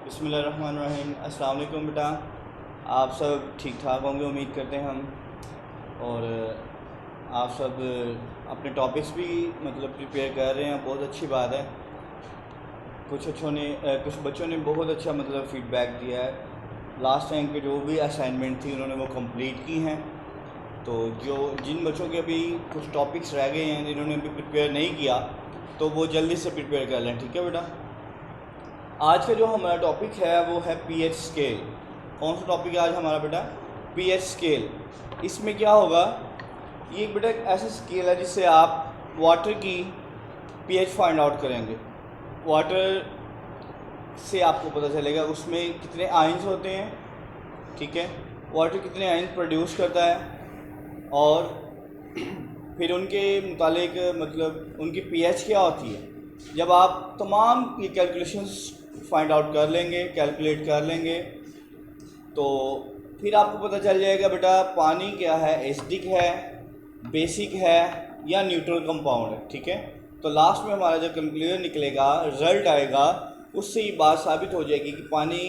बिस्मिल्लाहिर्रहमानिर्रहीम। अस्सलाम वालेकुम बेटा, आप सब ठीक ठाक होंगे उम्मीद करते हैं हम। और आप सब अपने टॉपिक्स भी मतलब प्रिपेयर कर रहे हैं, बहुत अच्छी बात है। कुछ बच्चों ने बहुत अच्छा मतलब फ़ीडबैक दिया है। लास्ट टाइम के जो भी असाइनमेंट थी उन्होंने वो कंप्लीट की हैं। तो जिन बच्चों के अभी कुछ टॉपिक्स रह गए हैं जिन्होंने अभी प्रिपेयर नहीं किया, तो वो जल्दी से प्रिपेयर कर लें, ठीक है बेटा। आज का जो हमारा टॉपिक है वो है पीएच स्केल। कौन सा टॉपिक है आज हमारा बेटा? PH scale. इसमें क्या होगा, ये बेटा एक ऐसा स्केल है जिससे आप वाटर की पीएच फाइंड आउट करेंगे। वाटर से आपको पता चलेगा उसमें कितने आयंस होते हैं, ठीक है, वाटर कितने आयंस प्रोड्यूस करता है, और फिर उनके मुतालिक मतलब उनकी पीएच क्या होती है। जब आप तमाम ये कैलकुलेशंस फाइंड आउट कर लेंगे, कैलकुलेट कर लेंगे, तो फिर आपको पता चल जाएगा बेटा पानी क्या है, एसिडिक है, बेसिक है या न्यूट्रल कंपाउंड है, ठीक है। तो लास्ट में हमारा जो कंक्लूजन निकलेगा, रिजल्ट आएगा, उससे ये बात साबित हो जाएगी कि पानी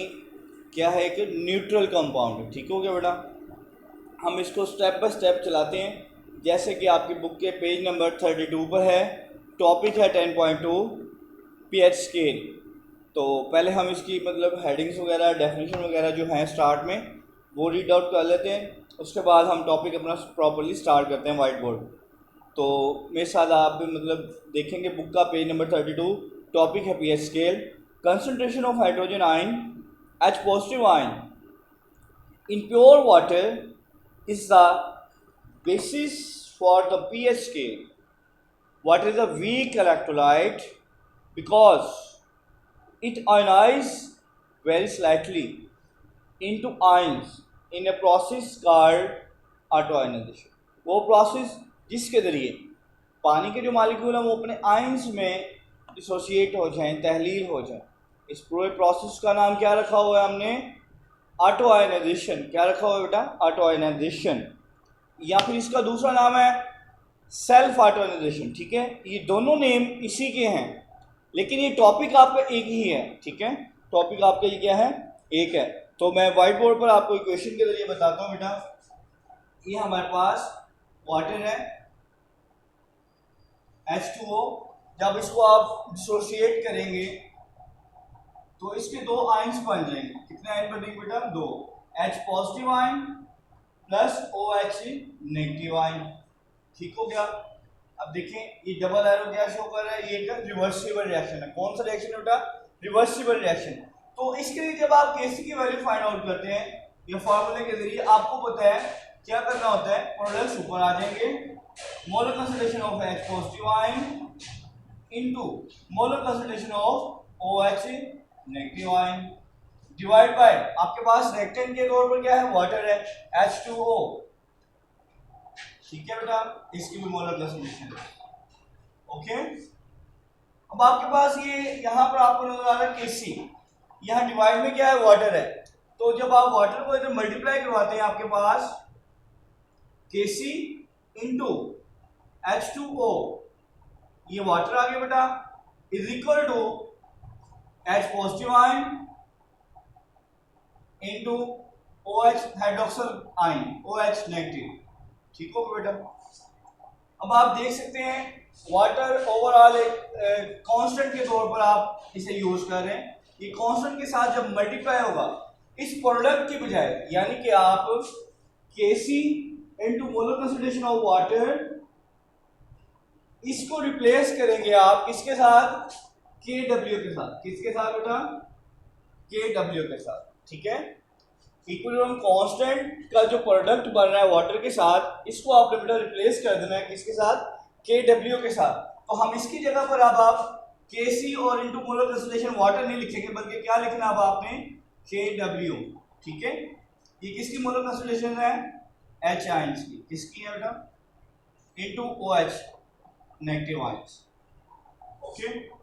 क्या है, एक न्यूट्रल कंपाउंड है, ठीक हो गया बेटा। हम इसको स्टेप बाय स्टेप चलाते हैं। जैसे कि आपकी बुक के पेज नंबर 32 पर है, टॉपिक है 10.2 पीएच स्केल। तो पहले हम इसकी मतलब हेडिंग्स वगैरह, डेफिनेशन वगैरह जो हैं स्टार्ट में वो रीड आउट कर लेते हैं। उसके बाद हम टॉपिक अपना प्रॉपर्ली स्टार्ट करते हैं वाइट बोर्ड। तो मेरे साथ आप भी मतलब देखेंगे बुक का पेज नंबर 32, टॉपिक है pH scale. Concentration of hydrogen ion H positive ion in pure water is the basis for the pH scale. Water is a weak electrolyte because it ionizes very slightly into ions in a process called autoionization. वो process जिसके ज़रिए पानी के जो molecule हैं वो अपने ions में डिसोशिएट हो जाएं, तहलील हो जाएं। इस पूरे प्रोसेस का नाम क्या रखा हुआ है हमने? Auto ionisation. क्या रखा हुआ है बेटा? ऑटो आयनाइजेशन, या फिर इसका दूसरा नाम है सेल्फ ऑटो आयनाइजेशन, ठीक है। ये दोनों नेम इसी के हैं, लेकिन ये टॉपिक आपका एक ही है, ठीक है। टॉपिक आपका ये क्या है? एक है। तो मैं वाइट बोर्ड पर आपको इक्वेशन के जरिए बताता हूँ बेटा। ये हमारे पास वाटर है H2O। जब इसको आप डिसोशिएट करेंगे तो इसके दो आयंस बन जाएंगे। कितने आयन बनेंगे बेटा? दो। H positive ion plus OH negative ion, ठीक हो गया। अब देखें ये डबल एरो क्या शो कर रहा है, ये एक रिवर्सिबल रिएक्शन है। कौन सा रिएक्शन है बेटा? Reversible reaction. तो इसके लिए जब आप Kc की वैल्यू फाइंड आउट करते हैं ये फार्मूले के जरिए, आपको पता है क्या करना होता है, प्रोडक्ट्स ऊपर आ जाएंगे, molar concentration of H positive ion into molar concentration of OH negative ion divide by आपके पास रिएक्टेंट के तौर पर क्या है? वाटर है H2O, ठीक है बेटा। इसकी भी मोलर कंसंट्रेशन है, ओके। अब आपके पास ये यहाँ पर आपको नजर आ रहा है Kc, यहाँ डिवाइड में क्या है? वाटर है। तो जब आप वाटर को इधर मल्टीप्लाई करवाते हैं आपके पास Kc इंटू H2O, ये वाटर आ गया बेटा, is equal to H positive ion into OH hydroxyl ion OH negative, ठीक हो बेटा। अब आप देख सकते हैं वाटर ओवरऑल एक कांस्टेंट के तौर पर आप इसे यूज कर रहे हैं। ये कांस्टेंट के साथ जब मल्टीप्लाई होगा इस प्रोडक्ट की बजाय, यानी कि आप Kc into molar concentration of water, इसको रिप्लेस करेंगे आप किसके साथ? Kw के साथ। किसके साथ बेटा? Kw के साथ, ठीक है। इक्विलिब्रियम कांस्टेंट का जो प्रोडक्ट बन रहा है वाटर के साथ, इसको आपने बेटा रिप्लेस कर देना है किसके साथ? Kw के साथ। तो हम इसकी जगह पर अब आप Kc और इंटू मोलर कंसंट्रेशन वाटर नहीं लिखेंगे, बल्कि क्या लिखना अब आपने? Kw, ठीक है। ये किसकी मोलर कंसंट्रेशन है? H आयंस की। किसकी है बेटा? Into OH negative ions, okay.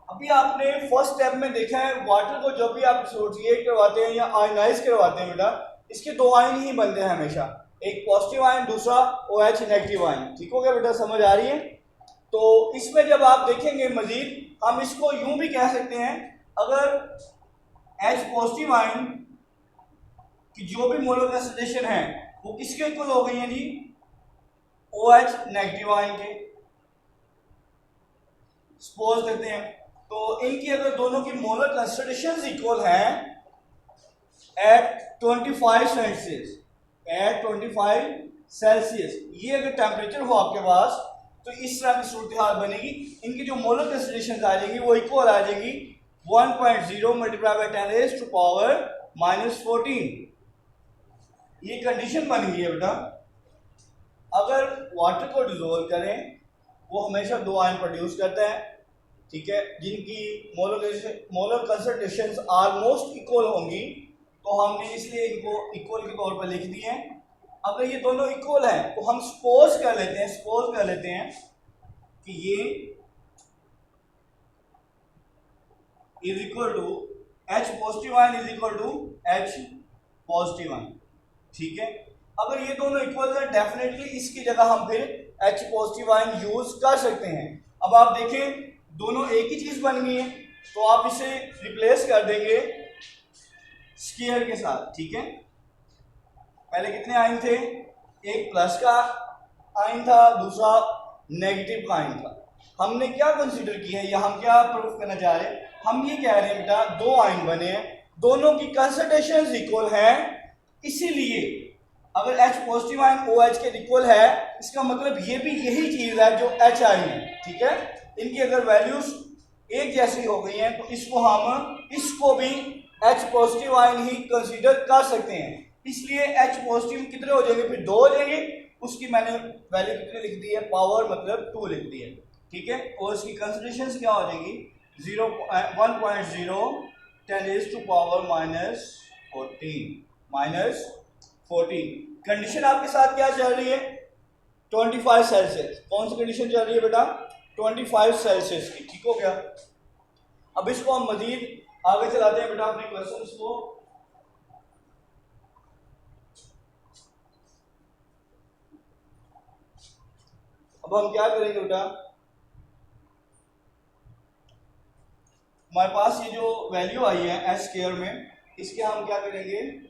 अभी आपने फर्स्ट स्टेप में देखा है वाटर को जब भी आप डिसोशिएट करवाते हैं या आयनाइज करवाते हैं बेटा, इसके दो आयन ही बनते हैं हमेशा, एक पॉजिटिव आयन, दूसरा OH नेगेटिव आयन, ठीक हो गया बेटा? समझ आ रही है? तो इसमें जब आप देखेंगे मजीद, हम इसको यूं भी कह सकते हैं, अगर H पॉजिटिव आयन कि जो भी मोलर कंसंट्रेशन है वो किसके इक्वल हो गई है जी, OH नेगेटिव आयन के। सपोज करते हैं तो इनकी अगर दोनों की मोलर कंसंट्रेशन इक्वल हैं एट 25 सेल्सियस, एट 25 सेल्सियस, ये अगर टेम्परेचर हो आपके पास तो इस तरह की सूरत हाल बनेगी। इनकी जो मोलर कंसंट्रेशन आ जाएगी वो इक्वल आ जाएगी 1.0 multiply by 10 raise to power -14। ये कंडीशन बन गई है बेटा। अगर वाटर को डिजोल्व करें वो हमेशा दो आयन प्रोड्यूस करता है, ठीक है, जिनकी मोलर कंसंट्रेशंस ऑलमोस्ट इक्वल होंगी, तो हमने इसलिए इनको इक्वल के तौर पर लिख दिए हैं। अगर ये दोनों इक्वल हैं तो हम सपोज कर लेते हैं कि ये is equal to H positive ion is equal to H positive ion, ठीक है। अगर ये दोनों इक्वल है डेफिनेटली इसकी जगह हम फिर H पॉजिटिव आयन यूज कर सकते हैं। अब आप देखें दोनों एक ही चीज बन गई है, तो आप इसे रिप्लेस कर देंगे स्केयर के साथ, ठीक है। पहले कितने आयन थे, एक प्लस का आयन था, दूसरा नेगेटिव का आयन था। हमने क्या कंसीडर किया है या हम क्या प्रूफ करना चाह रहे हैं, हम ये कह रहे हैं बेटा दो आयन बने हैं, दोनों की कंसंट्रेशन इक्वल है, इसीलिए अगर H पॉजिटिव आयन OH के इक्वल है इसका मतलब ये भी यही चीज है जो H आयन है, ठीक है। इनकी अगर वैल्यूज एक जैसी हो गई हैं तो इसको भी H पॉजिटिव आयन ही कंसीडर कर सकते हैं। इसलिए H पॉजिटिव कितने हो जाएंगे, फिर 2 हो जाएंगे। उसकी मैंने वैल्यू कितनी लिख दी है, पावर मतलब 2 लिख दी है, ठीक है। और इसकी कंसंट्रेशन क्या हो जाएगी 1.0 10 रेज़ टू पावर -14। कंडीशन आपके साथ क्या चल रही है 25 सेल्सियस। कौन सी कंडीशन चल रही है बेटा 25 सेल्सियस की, ठीक हो गया। अब इसको हम मजीद आगे चलाते हैं बेटा अपने क्वेश्चंस को। अब हम क्या करेंगे बेटा, हमारे पास ये जो वैल्यू आई है एच स्क्वायर में, इसके हम क्या करेंगे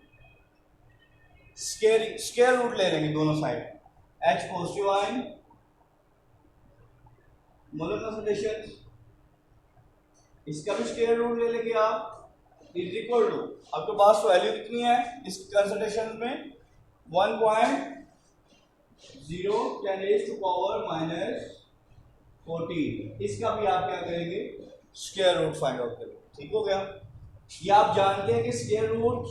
स्क्वायर रूट ले लेंगे दोनों side. H positive ion molar concentration, इसका भी स्क्वायर रूट ले लेंगे आप, इज इक्वल टू आपके पास वैल्यू कितनी है इस कंसंट्रेशन में 1.0 10 रेज़ टू पावर -14। इसका भी आप क्या करेंगे स्क्वायर रूट फाइंड आउट करेंगे, ठीक हो गया। ये आप जानते हैं कि स्क्वायर रूट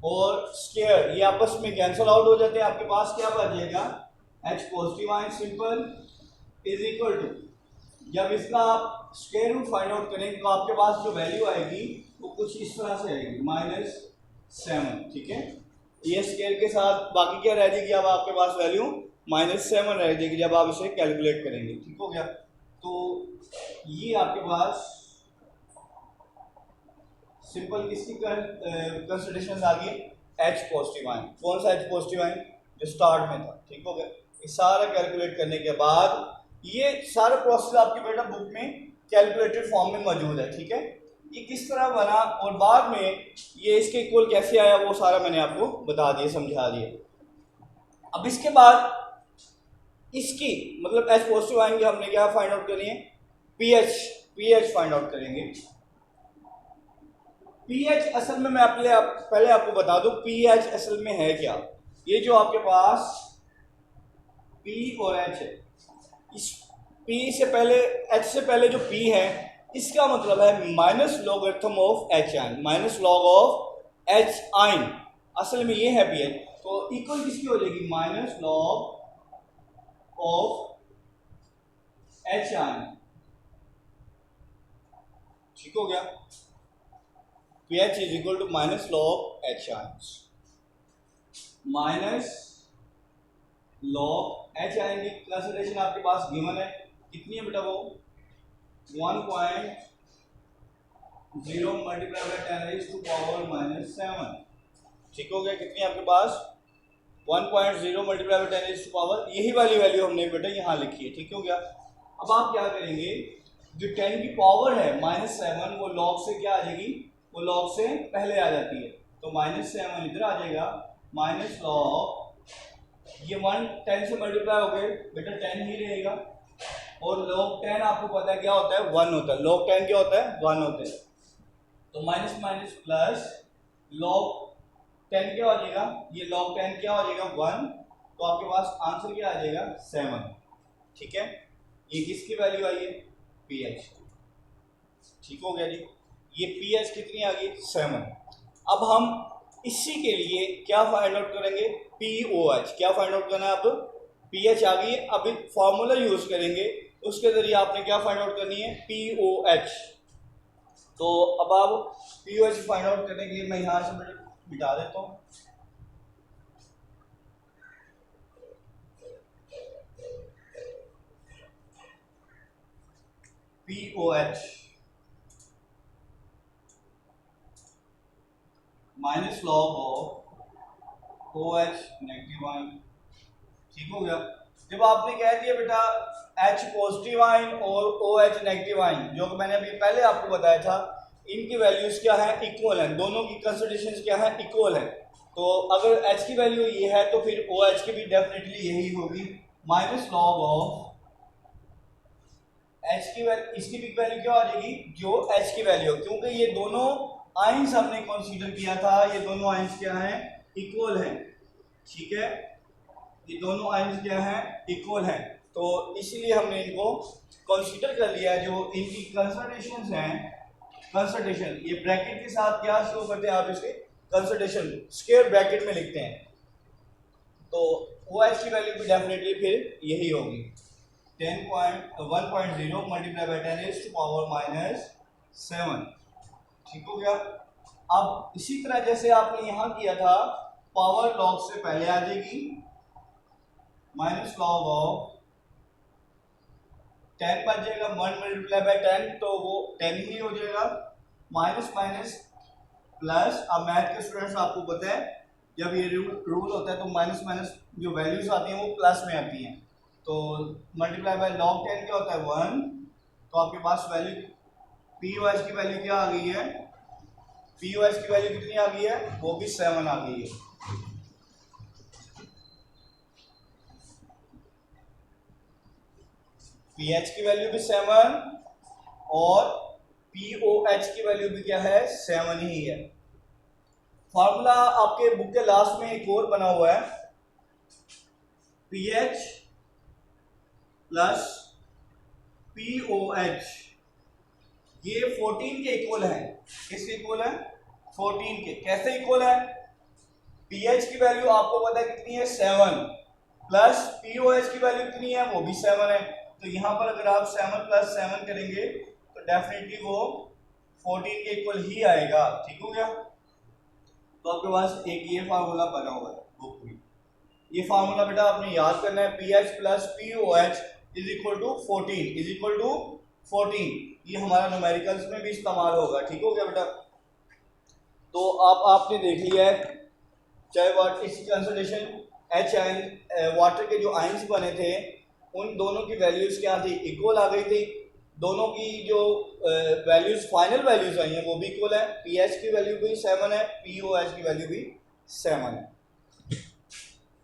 और स्क्वायर ये आपस में कैंसल आउट हो जाते हैं। आपके पास क्या बच जाएगा H positive ion simple is equal to, जब इसका आप स्क्वायर रूट फाइंड आउट करेंगे तो आपके पास जो वैल्यू आएगी वो कुछ इस तरह से आएगी -7, ठीक है। ये स्क्वायर के साथ बाकी क्या रह जाएगी, अब आपके पास वैल्यू -7 रह जाएगी जब आप इसे कैलकुलेट करेंगे, ठीक हो गया। तो ये आपके पास सिंपल किसकी कंसिडरेशन आ गई H पॉजिटिव आयन। कौन सा H पॉजिटिव आयन जो स्टार्ट में था, ठीक हो गया। ये सारा कैलकुलेट करने के बाद ये सारा प्रोसेस आपके बेटा बुक में कैलकुलेटेड फॉर्म में मौजूद है, ठीक है। ये किस तरह बना और बाद में ये इसके इक्वल कैसे आया वो सारा मैंने आपको बता दिया, समझा दिया। अब इसके बाद इसकी मतलब H पॉजिटिव आयन की हमने क्या फाइंड आउट करनी है, पीएच फाइंड आउट करेंगे। पीएच असल में मैं पहले आपको बता दूं पीएच असल में है क्या। ये जो आपके पास P और H है, इस P से पहले H से पहले जो P है इसका मतलब है minus logarithm of H ion, minus log of H ion, असल में ये है पीएच। तो इक्वल किसकी हो जाएगी minus log of H ion, ठीक हो गया। pH is equal to minus log H ion, minus log H ion की कंसंट्रेशन आपके पास गिवन है, कितनी है बेटा वो 1.0 multiply by 10 raise to power -7, ठीक हो गया। कितनी है आपके पास 1.0 multiply by 10 raise to power, यही वाली वैल्यू हमने बेटा यहाँ लिखी है, ठीक हो गया। अब आप क्या करेंगे जो 10 की पावर है -7 वो लॉग से क्या आ जाएगी, वो लॉग से पहले आ जाती है। तो -7 इधर आ जाएगा, माइनस लॉग, ये 1 10 से मल्टीप्लाई हो गए बेटा 10 ही रहेगा, और log 10 आपको पता है क्या होता है, 1 होता है। log 10 क्या होता है, 1 होता है। तो माइनस माइनस प्लस log 10 क्या हो जाएगा, ये log 10 क्या हो जाएगा 1, तो आपके पास आंसर क्या आ जाएगा 7। ठीक है, ये किसकी वैल्यू आई है, pH। ठीक हो गया जी, ये pH कितनी आ गई 7। अब हम इसी के लिए क्या फाइंड आउट करेंगे, pOH। क्या फाइंड आउट करना है, अब pH आ गई है, अभी फॉर्मूला यूज करेंगे, उसके जरिए आपने क्या फाइंड आउट करनी है, pOH। तो अब आप pOH फाइंड आउट करने के लिए मैं यहां से मिटा देता हूं। pOH minus log of OH negative ion. ठीक हो गया। जब आपने कह दिया बेटा H पॉजिटिव आयन और OH नेगेटिव आयन, जो कि मैंने अभी पहले आपको बताया था, इनकी वैल्यूज क्या है, इक्वल है, दोनों की कंसंट्रेशन क्या है, इक्वल है। तो अगर H की वैल्यू ये है तो फिर OH की भी डेफिनेटली यही होगी, माइनस लॉग ऑफ H की वैल्यू, इसकी भी वैल्यू क्या आ जाएगी, जो H की वैल्यू, क्योंकि ये दोनों आयंस हमने कंसीडर किया था, ये दोनों आयंस क्या हैं, इक्वल हैं। ठीक है, ये दोनों आयंस क्या हैं, इक्वल हैं, तो इसीलिए हमने इनको कंसीडर कर लिया है। जो इनकी कंसंट्रेशंस हैं, कंसंट्रेशन ये ब्रैकेट के साथ क्या शो करते हैं, आप इसके कंसंट्रेशन स्क्वायर ब्रैकेट में लिखते हैं, तो OH की वैल्यू भी डेफिनेटली फिर यही होगी, 1.0 मल्टीप्लाई बाई 10⁻⁻7। ठीक हो गया। अब इसी तरह जैसे आपने यहां किया था, पावर लॉग से पहले आ जाएगी, माइनस लॉग ऑफ 10 बच जाएगा, 1 मल्टीप्लाई बाई 10 तो वो 10 ही हो जाएगा, माइनस माइनस प्लस। अब मैथ के स्टूडेंट्स आपको पता है जब ये रूल होता है तो माइनस माइनस जो वैल्यूज आती हैं वो प्लस में आती हैं, तो मल्टीप्लाई बाई लॉग 10 क्या होता है 1, तो आपके पास वैल्यू pOH की वैल्यू क्या आ गई है, pOH की वैल्यू कितनी आ गई है, वो भी 7 आ गई है। pH की वैल्यू भी 7 और pOH की वैल्यू भी क्या है 7 ही है। फार्मूला आपके बुक के लास्ट में एक और बना हुआ है, pH प्लस pOH, ये 14 के इक्वल है। किसके इक्वल है, 14 के। कैसे इक्वल है, pH की वैल्यू आपको पता है कितनी है 7, प्लस pOH की वैल्यू कितनी है, वो भी 7 है। तो यहाँ पर अगर आप 7 प्लस 7 करेंगे तो डेफिनेटली वो 14 के इक्वल ही आएगा। ठीक हो गया। तो आपके पास एक ये फार्मूला बना हुआ है बुक में, ये फार्मूला बेटा आपने याद करना है, pH plus pOH is equal to 14, is equal to 14। ये हमारा न्यूमेरिकल्स में भी इस्तेमाल होगा। ठीक हो गया बेटा। तो आपने देख लिया है, चाहे वाटर इसकी कंसंट्रेशन H आयन वाटर के जो आयंस बने थे उन दोनों की वैल्यूज क्या थी, इक्वल आ गई थी। दोनों की जो वैल्यूज फाइनल वैल्यूज आई हैं वो भी इक्वल है, pH की वैल्यू भी 7 है, pOH की वैल्यू भी 7 है।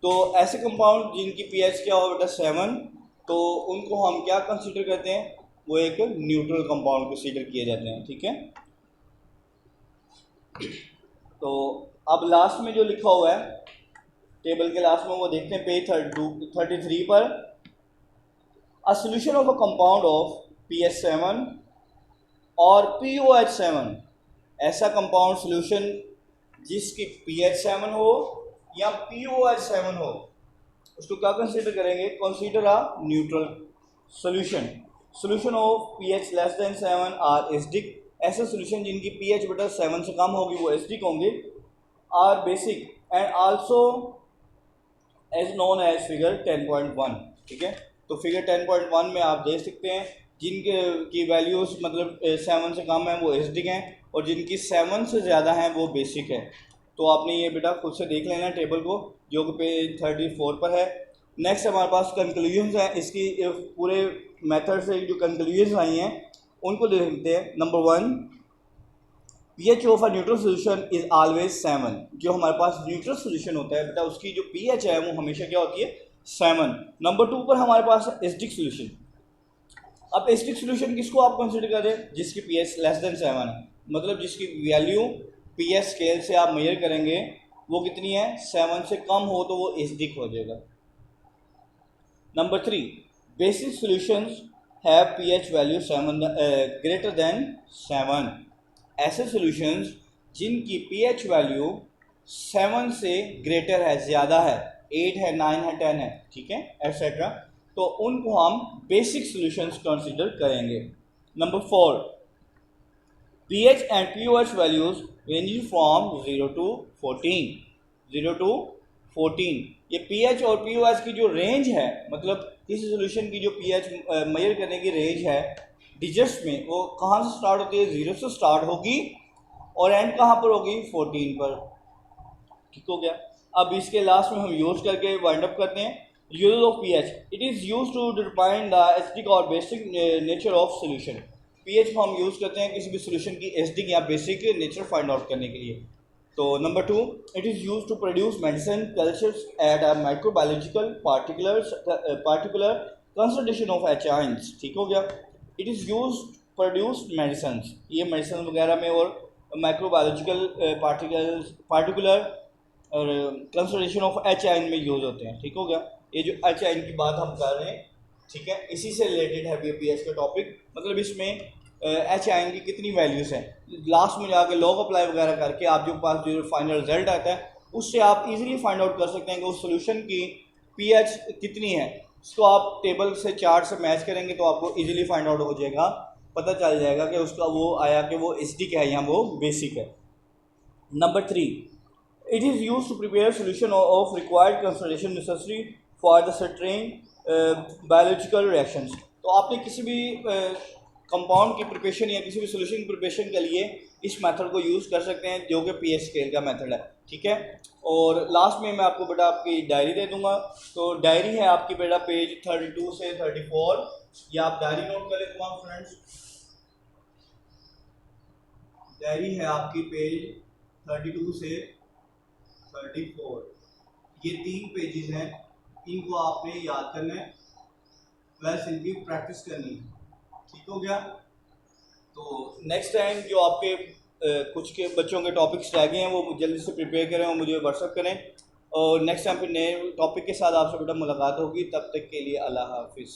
तो ऐसे कंपाउंड जिनकी pH क्या हो बेटा 7, तो उनको हम क्या कंसीडर करते हैं, वो एक न्यूट्रल कंपाउंड कंसीडर किए जाते हैं। ठीक है, तो अब लास्ट में जो लिखा हुआ है टेबल के लास्ट में वो देखते हैं पेज 33 पर, a solution of a compound of pH 7 और pOH 7, ऐसा कंपाउंड सोल्यूशन जिसकी pH 7 हो या pOH 7 हो, उसको क्या कंसीडर करेंगे, consider a neutral solution. Solution of pH less than 7 are acidic, ऐसे सोल्यूशन जिनकी pH बेटा 7 से कम होगी वो एसिडिक होंगे, are basic and also as known as figure 10.1। ठीक है, तो फिगर 10.1 में आप देख सकते हैं जिनके की वैल्यूज मतलब 7 से कम है वो एसिडिक हैं, और जिनकी 7 से ज़्यादा हैं वो बेसिक है। तो आपने ये बेटा खुद से देख लेना टेबल को, जो कि पेज 34 पर है। नेक्स्ट हमारे पास कंक्लूजन्स हैं, इसकी पूरे मेथड से जो कंक्लूजन्स आई हैं उनको देखते हैं। Number 1, pH of a neutral solution is always 7। जो हमारे पास न्यूट्रल सोल्यूशन होता है बेटा उसकी जो pH है वो हमेशा क्या होती है 7। नंबर 2 पर हमारे पास एसिडिक सोल्यूशन। अब एसिडिक सोल्यूशन किसको आप कंसिडर करें, जिसकी pH लेस देन 7 है, मतलब जिसकी वैल्यू pH स्केल से आप मेजर करेंगे वो कितनी है 7 से कम हो तो वो एसिडिक हो जाएगा। Number 3, basic solutions have pH value 7 greater than 7। ऐसे सॉल्यूशंस जिनकी pH वैल्यू 7 से ग्रेटर है, ज़्यादा है, 8 है, 9 है, 10 है, ठीक है, एटसेट्रा, तो उनको हम बेसिक सॉल्यूशंस कंसीडर करेंगे। Number 4, pH and pOH values ranging from 0 to 14। 0 to 14 ये pH और pOH की जो रेंज है, मतलब किसी सोल्यूशन की जो pH मेजर करने की रेंज है डिजिट्स में, वो कहाँ से स्टार्ट होती है, 0 से स्टार्ट होगी और एंड कहाँ पर होगी 14 पर। ठीक हो गया। अब इसके लास्ट में हम यूज करके वाइंड अप करते हैं। Use of pH, it is use to determine the acidic और basic nature of solution. pH को हम यूज़ करते हैं किसी भी सोल्यूशन की एसिडिक या बेसिक नेचर फाइंड आउट करने के लिए। तो number 2, it is use to produce medicine cultures at a microbiological particular concentration of H ions. ठीक हो गया। It is use produce medicine, ये मेडिसिन वगैरह में और माइक्रोबायोलॉजिकल पार्टिकुलर और कंसंट्रेशन ऑफ एच आयन में यूज़ होते हैं। ठीक हो गया। ये जो एच आयन की बात हम कर रहे हैं, ठीक है, इसी से रिलेटेड है pH का टॉपिक। मतलब इसमें एच आयन की कितनी वैल्यूज़ हैं, लास्ट में जाके लॉग अप्लाई वगैरह करके आप जो पास जो फाइनल रिजल्ट आता है उससे आप इजीली फाइंड आउट कर सकते हैं कि उस सोल्यूशन की pH कितनी है। इसको आप टेबल से चार्ट से मैच करेंगे तो आपको इजीली फाइंड आउट हो जाएगा, पता चल जाएगा कि उसका वो आया कि वो एसिडिक है या वो बेसिक है। Number 3, it is used to prepare solution of required concentration necessary for the certain biological reactions। तो आपने किसी भी कंपाउंड की प्रिपरेशन या किसी भी सोल्यूशन की प्रिपरेशन के लिए इस मेथड को यूज़ कर सकते हैं जो कि pH स्केल का मेथड है। ठीक है। और लास्ट में मैं आपको बेटा आपकी डायरी दे दूंगा। तो डायरी है आपकी बेटा पेज 32 से 34, या आप डायरी नोट कर लेते हैं फ्रेंड्स। डायरी है आपकी पेज 32 से 34, ये 3 पेजेस हैं, इनको आपने याद करना है प्लस इनकी प्रैक्टिस करनी है। ठीक हो गया। तो नेक्स्ट टाइम जो आपके कुछ के बच्चों के टॉपिक्स रह गए हैं वो जल्दी से प्रिपेयर करें और मुझे व्हाट्सअप करें, और नेक्स्ट टाइम फिर नए टॉपिक के साथ आपसे बेटा मुलाकात होगी। तब तक के लिए अल्लाह हाफिज़।